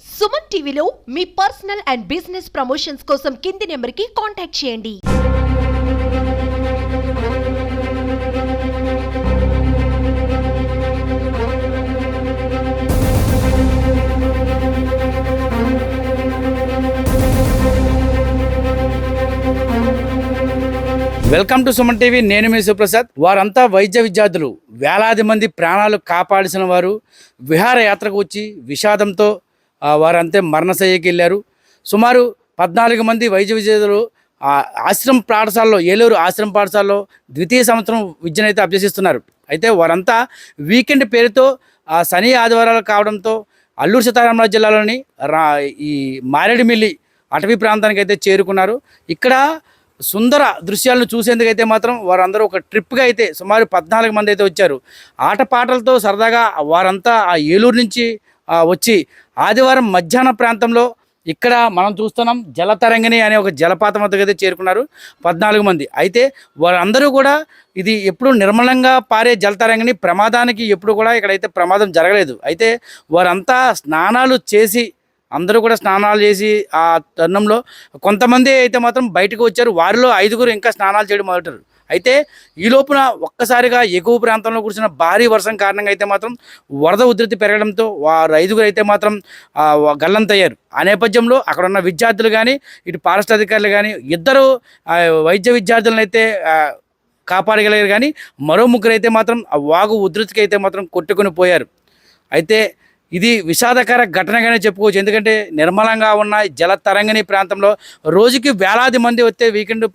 సుమన్ టీవీలో మీ personal and business promotions కోసం కింది నెంబర్కి కాంటాక్ట్ చేయండి. Welcome to Suman TV. నేను మీ సుప్రసాద్. వారంతా వైద్య విద్యార్థులు, వేలాది మంది ప్రాణాలు కాపాడాల్సిన వారు విహారయాత్రకు వచ్చి విషాదంతో వారంతా మరణశయ్యకి వెళ్ళారు. సుమారు 14 మంది వైద్య విద్యార్థులు ఆశ్రమ పాఠశాలలో, ఏలూరు ఆశ్రమ పాఠశాలలో ద్వితీయ సంవత్సరం విద్యనైతే అభ్యసిస్తున్నారు. అయితే వారంతా వీకెండ్ పేరుతో శని ఆదివారాలు కావడంతో అల్లూరు సీతారామరాజు జిల్లాలోని ఈ మారేడుమిల్లి అటవీ ప్రాంతానికి అయితే చేరుకున్నారు. ఇక్కడ సుందర దృశ్యాలను చూసేందుకైతే మాత్రం వారందరూ ఒక ట్రిప్గా అయితే సుమారు 14 మంది అయితే వచ్చారు. ఆటపాటలతో సరదాగా వారంతా ఆ ఏలూరు నుంచి వచ్చి ఆదివారం మధ్యాహ్న ప్రాంతంలో ఇక్కడ మనం చూస్తున్నాం జలతరంగిణి అనే ఒక జలపాతం వద్దకు అయితే చేరుకున్నారు 14 మంది. అయితే వారందరూ కూడా ఇది ఎప్పుడు నిర్మలంగా పారే జలతరంగిణి, ప్రమాదానికి ఎప్పుడు కూడా ఇక్కడైతే ప్రమాదం జరగలేదు. అయితే వారంతా స్నానాలు చేసి అందరూ కూడా స్నానాలు చేసి ఆ తరుణంలో కొంతమంది అయితే మాత్రం బయటకు వచ్చారు. వారిలో 5గురు ఇంకా స్నానాలు చేయడం మొదలెట్టారు. అయితే ఈ లోపున ఒక్కసారిగా ఎగువ ప్రాంతంలో కురిసిన భారీ వర్షం కారణంగా అయితే మాత్రం వరద ఉధృతి పెరగడంతో వారు 5గురు అయితే మాత్రం గల్లంతయ్యారు. ఆ నేపథ్యంలో అక్కడ ఉన్న విద్యార్థులు కానీ, ఇటు ఫారెస్ట్ అధికారులు కానీ ఇద్దరు వైద్య విద్యార్థులను అయితే కాపాడగలిగారు. కానీ మరో 3 అయితే మాత్రం ఆ వాగు ఉధృతికి అయితే మాత్రం కొట్టుకుని పోయారు. అయితే ఇది విషాదకర ఘటనగానే చెప్పుకోవచ్చు. ఎందుకంటే నిర్మలంగా ఉన్న జల తరంగిణి ప్రాంతంలో రోజుకి వేలాది మంది వస్తే వీకెండ్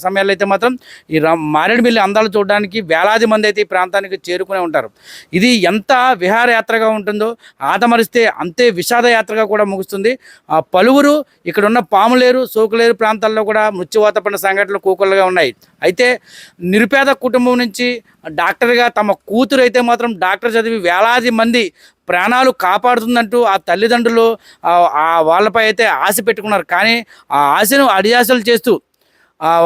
సమయాల్లో అయితే మాత్రం ఈ మారేడుమిల్లి అందాలు చూడడానికి వేలాది మంది అయితే ఈ ప్రాంతానికి చేరుకునే ఉంటారు. ఇది ఎంత విహారయాత్రగా ఉంటుందో ఆదమరిస్తే అంతే విషాద యాత్రగా కూడా ముగుస్తుంది. పలువురు ఇక్కడ ఉన్న పాములేరు, సోకులేరు ప్రాంతాల్లో కూడా మృత్యువాత పడిన సంఘటనలు కూకలుగా ఉన్నాయి. అయితే నిరుపేద కుటుంబం నుంచి డాక్టర్గా తమ కూతురు అయితే మాత్రం డాక్టర్ చదివి వేలాది మంది ప్రాణాలు కాపాడుతుందంటూ ఆ తల్లిదండ్రులు వాళ్ళపై అయితే ఆశ పెట్టుకున్నారు. కానీ ఆ ఆశను అడియాసలు చేస్తూ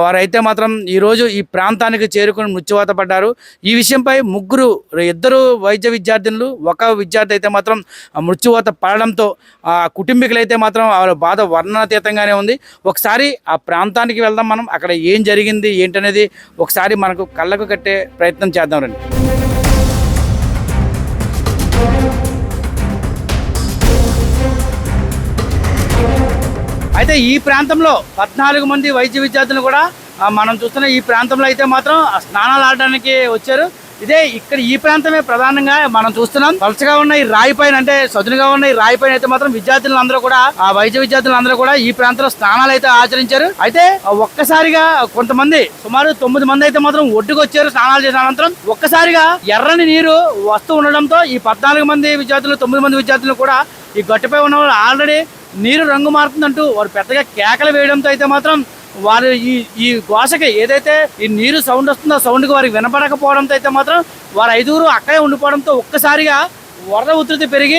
వారైతే మాత్రం ఈరోజు ఈ ప్రాంతానికి చేరుకుని మృత్యువాత పడ్డారు. ఈ విషయంపై ఇద్దరు వైద్య విద్యార్థులు, ఒక విద్యార్థి అయితే మాత్రం మృత్యువాత పడడంతో కుటుంబీకులు అయితే మాత్రం వాళ్ళ బాధ వర్ణనాతీతంగానే ఉంది. ఒకసారి ఆ ప్రాంతానికి వెళ్దాం. మనం అక్కడ ఏం జరిగింది ఏంటనేది ఒకసారి మనకు కళ్ళకు కట్టే ప్రయత్నం చేద్దాం రండి. అయితే ఈ ప్రాంతంలో 14 మంది వైద్య విద్యార్థులు కూడా మనం చూస్తున్న ఈ ప్రాంతంలో అయితే మాత్రం స్నానాలు ఆడడానికి వచ్చారు. ఇక్కడ ఈ ప్రాంతమే ప్రధానంగా మనం చూస్తున్నాం. పలచగా ఉన్న ఈ రాయి పైన, అంటే సదునుగా ఉన్న ఈ రాయి పైన అయితే మాత్రం విద్యార్థులందరూ కూడా, ఆ వైద్య విద్యార్థులందరూ కూడా ఈ ప్రాంతంలో స్నానాలు అయితే ఆచరించారు. అయితే ఒక్కసారిగా కొంతమంది సుమారు 9 మంది అయితే మాత్రం ఒడ్డుకు వచ్చారు. స్నానాలు చేసిన అనంతరం ఒక్కసారిగా ఎర్రని నీరు వస్తూ ఉండడంతో ఈ 14 మంది విద్యార్థులు, 9 మంది విద్యార్థులు కూడా ఈ గట్టుపై ఉన్న వాళ్ళు ఆల్రెడీ నీరు రంగు మారుతుందంటూ వారు పెద్దగా కేకలు వేయడంతో అయితే మాత్రం వారు ఈ ఘోషకి, ఏదైతే ఈ నీరు సౌండ్ వస్తుందో సౌండ్కి వారికి వినపడకపోవడంతో అయితే మాత్రం వారు 5గురు అక్కడే ఉండిపోవడంతో ఒక్కసారిగా వరద ఉధృతి పెరిగి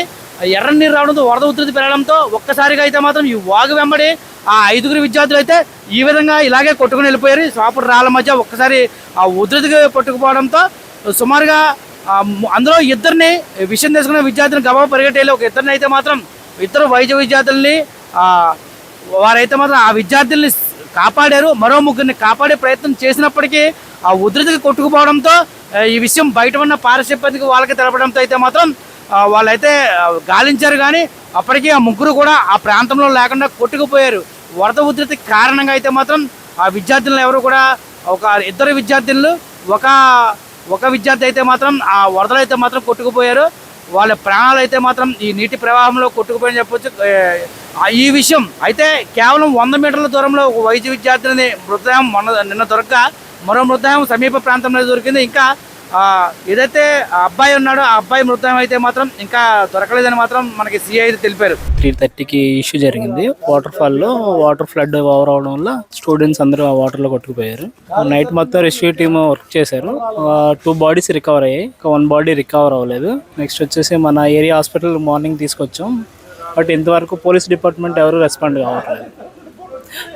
ఎర్ర నీరు రావడంతో వరద ఉధృతి పెరగడంతో ఒక్కసారిగా అయితే మాత్రం ఈ వాగు వెంబడి ఆ 5గురు విద్యార్థులు అయితే ఈ విధంగా ఇలాగే కొట్టుకుని వెళ్ళిపోయారు. సాపుడు రాళ్ళ మధ్య ఒక్కసారి ఆ ఉధృతికి కొట్టుకుపోవడంతో సుమారుగా అందులో ఇద్దరిని విషయం తీసుకున్న విద్యార్థులను గబా పరిగెట్టేళ్ళు. ఒక ఇద్దరిని అయితే మాత్రం, ఇద్దరు వైద్య విద్యార్థుల్ని వారైతే మాత్రం ఆ విద్యార్థుల్ని కాపాడారు. మరో 3ని కాపాడే ప్రయత్నం చేసినప్పటికీ ఆ ఉధృతికి కొట్టుకుపోవడంతో ఈ విషయం బయట ఉన్న పారిశుద్ధ్యకి వాళ్ళకి తెలపడంతో అయితే మాత్రం వాళ్ళైతే గాలించారు. కానీ అప్పటికీ ఆ 3 కూడా ఆ ప్రాంతంలో లేకుండా కొట్టుకుపోయారు. వరద ఉధృతి కారణంగా అయితే మాత్రం ఆ విద్యార్థులను ఎవరు కూడా, ఇద్దరు విద్యార్థులు, ఒక విద్యార్థి అయితే మాత్రం ఆ వరదలు అయితే మాత్రం కొట్టుకుపోయారు. వాళ్ళ ప్రాణాలు అయితే మాత్రం ఈ నీటి ప్రవాహంలో కొట్టుకుపోయని చెప్పొచ్చు. ఈ విషయం అయితే కేవలం 100 మీటర్ల దూరంలో ఒక వైద్య విద్యార్థిని మృతదేహం నిన్న దొరక్క మరో మృతదేహం సమీప ప్రాంతంలో దొరికింది. ఇంకా ఏదైతే అబ్బాయి ఉన్నాడో ఆ అబ్బాయి మృతదేహం అయితే మాత్రం ఇంకా దొరకలేదని మాత్రం మనకి సిఐ తెలిపారు. 3:30కి ఇష్యూ జరిగింది. వాటర్ ఫ్లడ్ ఓవర్ అవడం వల్ల స్టూడెంట్స్ అందరూ ఆ వాటర్ లో కొట్టుకుపోయారు. నైట్ మొత్తం రెస్క్యూ టీమ్ వర్క్ చేశారు. 2 బాడీస్ రికవర్ అయ్యాయి, 1 బాడీ రికవర్ అవ్వలేదు. నెక్స్ట్ వచ్చేసి మన ఏరియా హాస్పిటల్ మార్నింగ్ తీసుకొచ్చాం. బట్ ఇంతవరకు పోలీస్ డిపార్ట్మెంట్ ఎవరు రెస్పాండ్ కావట్లేదు.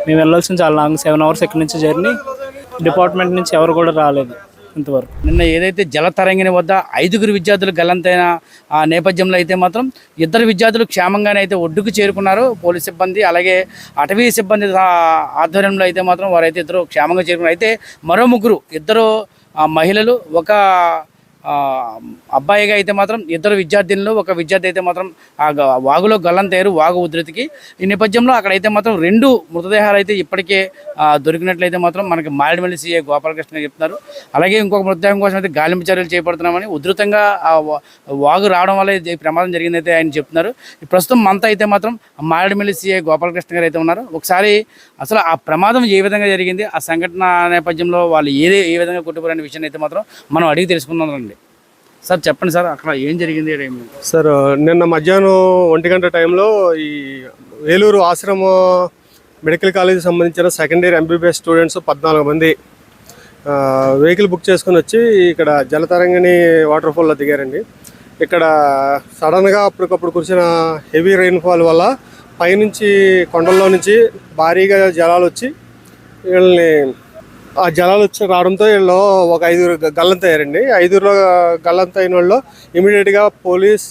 మేము వెళ్ళాల్సిన చాలా లాంగ్ 7 hours ఎక్కడి నుంచి జర్నీ. డిపార్ట్మెంట్ నుంచి ఎవరు కూడా రాలేదు. ఇంతవరకు. నిన్న ఏదైతే జలతరంగిణి వద్ద 5గురు విద్యార్థులు గల్లంతైన ఆ నేపథ్యంలో అయితే మాత్రం 2 విద్యార్థులు క్షేమంగానే అయితే ఒడ్డుకు చేరుకున్నారు. పోలీస్ సిబ్బంది అలాగే అటవీ సిబ్బంది ఆధ్వర్యంలో అయితే మాత్రం వారైతే 2 క్షేమంగా చేరుకున్నారు. అయితే మరో 3 2 మహిళలు, ఒక అబ్బాయిగా అయితే మాత్రం 2 విద్యార్థినులు, ఒక విద్యార్థి అయితే మాత్రం వాగులో గల్లంతయ్యారు వాగు ఉధృతికి. ఈ నేపథ్యంలో అక్కడైతే మాత్రం 2 మృతదేహాలు అయితే ఇప్పటికే దొరికినట్లయితే మాత్రం మనకి మారేడుమిల్లి సీఐ గోపాలకృష్ణ చెప్తున్నారు. అలాగే ఇంకొక మృతదేహం కోసం అయితే గాలింపు చర్యలు చేపడుతున్నామని, ఉధృతంగా వాగు రావడం వల్ల ఈ ప్రమాదం జరిగిందైతే ఆయన చెప్తున్నారు. ప్రస్తుతం మనతో అయితే మాత్రం మారేడుమిల్లి సీఐ గోపాలకృష్ణ గారు అయితే ఉన్నారు. ఒకసారి అసలు ఆ ప్రమాదం ఏ విధంగా జరిగింది, ఆ సంఘటన నేపథ్యంలో వాళ్ళు ఏ విధంగా కొట్టుకుపోయిన విషయాన్ని అయితే మాత్రం మనం అడిగి తెలుసుకుందాం. సార్ చెప్పండి సార్, అక్కడ ఏం జరిగింది? సార్ నిన్న మధ్యాహ్నం 1 గంట టైంలో ఈ వేలూరు ఆశ్రమ మెడికల్ కాలేజీకి సంబంధించిన సెకండ్ ఇయర్ ఎంబీబీఎస్ స్టూడెంట్స్ 14 మంది వెహికల్ బుక్ చేసుకుని వచ్చి ఇక్కడ జలతరంగిణి వాటర్ ఫాల్లో దిగారండి. ఇక్కడ సడన్గా అప్పటికప్పుడు కురిసిన హెవీ రెయిన్ఫాల్ వల్ల పైనుంచి కొండల్లో నుంచి భారీగా జలాలు వచ్చి వీళ్ళని రావడంతో వీళ్ళు ఒక 5 గల్లంతయ్యారండి. 5లో గల్లంతైన వాళ్ళు ఇమీడియట్గా పోలీస్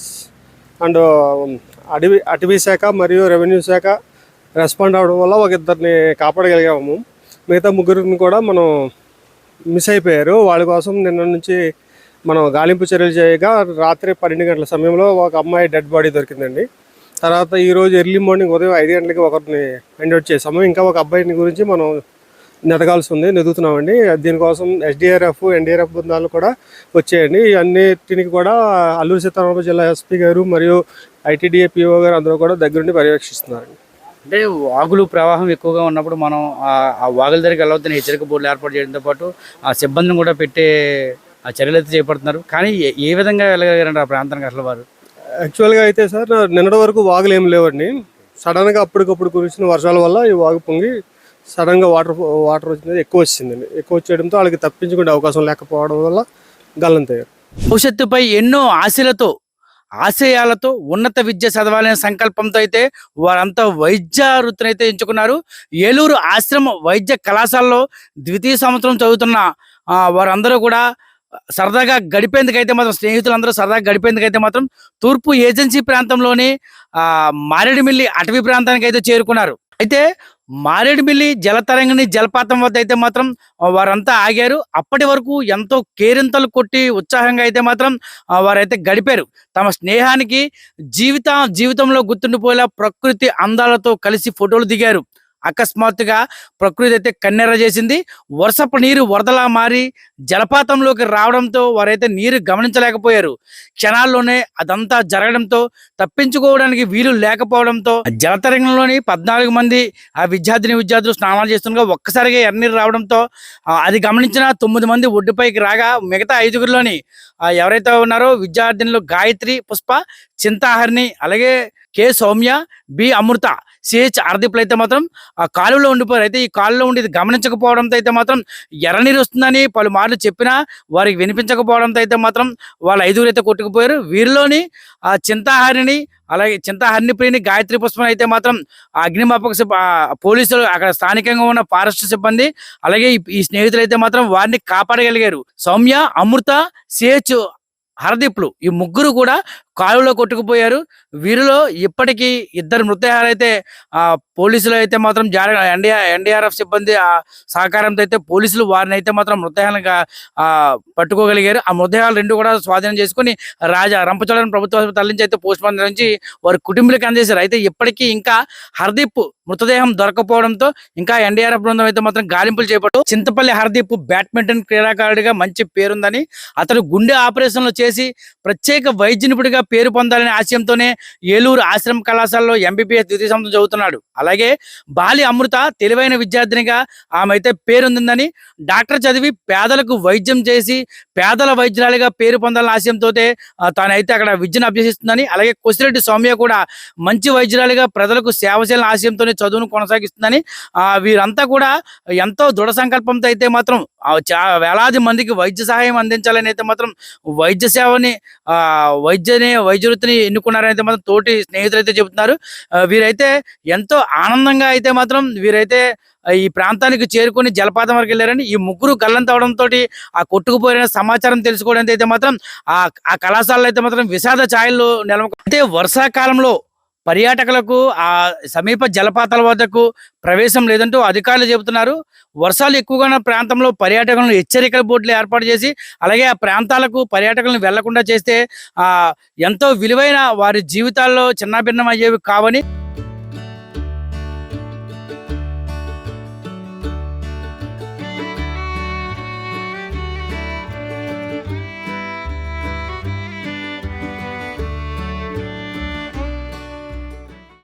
అండ్ అటవీ శాఖ మరియు రెవెన్యూ శాఖ రెస్పాండ్ అవడం వల్ల ఒక 2ని కాపాడగలిగాము. మిగతా 3 కూడా మనం మిస్ అయిపోయారు. వాళ్ళ కోసం నిన్న నుంచి మనం గాలింపు చర్యలు చేయగా రాత్రి 12 గంటల సమయంలో ఒక అమ్మాయి డెడ్ బాడీ దొరికిందండి. తర్వాత ఈరోజు ఎర్లీ మార్నింగ్ ఉదయం 5 గంటలకి ఒకరిని ఫైండ్ అవుట్ చేసాము. ఇంకా ఒక అబ్బాయిని గురించి మనం నెతకాల్సి దీనికోసం ఎస్డిఆర్ఎఫ్, ఎన్డీఆర్ఎఫ్ బృందాలు కూడా వచ్చాయండి. అన్నిటికి కూడా అల్లూరు సీతారామరాజు జిల్లా ఎస్పీ గారు మరియు ఐటీడీఏ పిఓ గారు అందరూ కూడా దగ్గరుండి పర్యవేక్షిస్తున్నారండి. అంటే వాగులు ప్రవాహం ఎక్కువగా ఉన్నప్పుడు మనం ఆ వాగుల దగ్గరికి వెళ్ళవద్దని హెచ్చరిక బోర్డులు ఏర్పాటు చేయడంతో పాటు ఆ సిబ్బందిని కూడా పెట్టే ఆ చర్యలు అయితే చేపడుతున్నారు. కానీ ఏ విధంగా వెళ్ళగలిగారండి ఆ ప్రాంతానికి అసలు వారు? యాక్చువల్గా అయితే సార్ నిన్నటి వరకు వాగులు ఏం లేవండి. సడన్గా అప్పటికప్పుడు కురిసిన వర్షాల వల్ల ఈ వాగు పొంగి సడన్గా వాటర్ వచ్చింది, ఎక్కువ వచ్చిందండి. ఎక్కువ వచ్చేయడంతో వాళ్ళకి తప్పించుకునే అవకాశం లేకపోవడం వల్ల గల్లంతయ్యారు. భవిష్యత్తుపై ఎన్నో ఆశయాలతో ఉన్నత విద్య చదవాలనే సంకల్పంతో అయితే వారంతా వైద్య వృత్తిని అయితే ఎంచుకున్నారు. ఏలూరు ఆశ్రమ వైద్య కళాశాలలో 2వ సంవత్సరం చదువుతున్న వారందరూ కూడా సరదాగా గడిపేందుకైతే మాత్రం స్నేహితులందరూ సరదాగా గడిపేందుకైతే మాత్రం తూర్పు ఏజెన్సీ ప్రాంతంలోని మారేడుమిల్లి అటవీ ప్రాంతానికి అయితే చేరుకున్నారు. అయితే మారేడుమిల్లి జలతరంగిణి జలపాతం వద్ద అయితే మాత్రం వారంతా ఆగారు. అప్పటి వరకు ఎంతో కేరింతలు కొట్టి ఉత్సాహంగా అయితే మాత్రం వారైతే గడిపారు. తమ స్నేహానికి జీవితంలో గుర్తుండిపోయేలా ప్రకృతి అందాలతో కలిసి ఫోటోలు దిగారు. అకస్మాత్తుగా ప్రకృతి అయితే కన్నెర్ర చేసింది. వర్షపు నీరు వరదలా మారి జలపాతంలోకి రావడంతో వారైతే నీరు గమనించలేకపోయారు. క్షణాల్లోనే అదంతా జరగడంతో తప్పించుకోవడానికి వీలు లేకపోవడంతో జలతరంగంలోని 14 మంది ఆ విద్యార్థులు స్నానాలు చేస్తుండగా ఒక్కసారిగా ఎర్రనీరు రావడంతో అది గమనించిన 9 మంది ఒడ్డుపైకి రాగా మిగతా 5గురిలోని ఎవరైతే ఉన్నారో విద్యార్థినులు గాయత్రి, పుష్ప, చింతాహరిణి, అలాగే కె సౌమ్య, బి అమృత, సిహెచ్ అర్దీప్లు అయితే మాత్రం ఆ కాలువలో ఉండిపోయారు. అయితే ఈ కాలువలో ఉండి గమనించకపోవడంతో అయితే మాత్రం ఎర్రనీరు వస్తుందని పలుమార్లు చెప్పినా వారికి వినిపించకపోవడంతో అయితే మాత్రం వాళ్ళ 5గురు అయితే కొట్టుకుపోయారు. వీరిలోని చింతాహరిని, అలాగే చింతాహరిని ప్రియని, గాయత్రి పుష్పని అయితే మాత్రం అగ్నిమాపక పోలీసులు, అక్కడ స్థానికంగా ఉన్న ఫారెస్ట్ సిబ్బంది, అలాగే ఈ స్నేహితులు అయితే మాత్రం వారిని కాపాడగలిగారు. సౌమ్య, అమృత, సిహెచ్ హరదీప్లు ఈ 3 కూడా కాలువలో కొట్టుకుపోయారు. వీరిలో ఇప్పటికీ 2 మృతదేహాలు అయితే పోలీసులు అయితే మాత్రం ఎన్డీఆర్ఎఫ్ సిబ్బంది సహకారంతో అయితే పోలీసులు వారిని అయితే మాత్రం మృతదేహాలుగా పట్టుకోగలిగారు. ఆ మృతదేహాలు 2 కూడా స్వాధీనం చేసుకుని రంపచోడవరం ప్రభుత్వ ఆసుపత్రి నుంచి అయితే పోస్ట్ మార్టం నుంచి వారి కుటుంబీలకు అందజేశారు. అయితే ఇప్పటికీ ఇంకా హర్దీప్ మృతదేహం దొరకపోవడంతో ఇంకా ఎన్డీఆర్ఎఫ్ బృందం అయితే మాత్రం గాలింపులు చేపట్టు. చింతపల్లి హర్దీప్ బ్యాడ్మింటన్ క్రీడాకారుడిగా మంచి పేరుందని, అతను గుండె ఆపరేషన్లు చేసి ప్రత్యేక వైద్య నిపుణుడిగా పేరు పొందాలనే ఆశయంతోనే ఏలూరు ఆశ్రమ కళాశాలలో ఎంబీబీఎస్ 2వ సంవత్సరం చదువుతున్నాడు. అలాగే బాలి అమృత తెలివైన విద్యార్థినిగా ఆమె అయితే పేరుందని, డాక్టర్ చదివి పేదలకు వైద్యం చేసి పేదల వైద్యురాలిగా పేరు పొందాలనే ఆశయంతో తానైతే అక్కడ విద్యను అభ్యసిస్తుందని, అలాగే కొసిరెడ్డి సౌమ్య కూడా మంచి వైద్యురాలిగా ప్రజలకు సేవ చేయాలని ఆశయంతోనే చదువును కొనసాగిస్తుందని, వీరంతా కూడా ఎంతో దృఢ సంకల్పంతో అయితే మాత్రం వేలాది మందికి వైద్య సహాయం అందించాలని అయితే మాత్రం వైద్య సేవని వైద్య వృత్తిని ఎన్నుకున్నారని అయితే మాత్రం తోటి స్నేహితులు అయితే చెబుతున్నారు. వీరైతే ఎంతో ఆనందంగా అయితే మాత్రం వీరైతే ఈ ప్రాంతానికి చేరుకొని జలపాతం వరకు వెళ్ళారని, ఈ ముగ్గురు గల్లంతవడంతో ఆ కొట్టుకుపోయిన సమాచారం తెలుసుకోవడానికి అయితే మాత్రం ఆ కళాశాలలో అయితే మాత్రం విషాద ఛాయలు అయితే వర్షాకాలంలో పర్యాటకులకు ఆ సమీప జలపాతాల వద్దకు ప్రవేశం లేదంటూ అధికారులు చెబుతున్నారు. వర్షాలు ఎక్కువగా ఉన్న ప్రాంతంలో పర్యాటకులను హెచ్చరికల బోర్డులు ఏర్పాటు చేసి అలాగే ఆ ప్రాంతాలకు పర్యాటకులను వెళ్లకుండా చేస్తే ఎంతో విలువైన వారి జీవితాల్లో చిన్నాభిన్నం అయ్యేవి కావని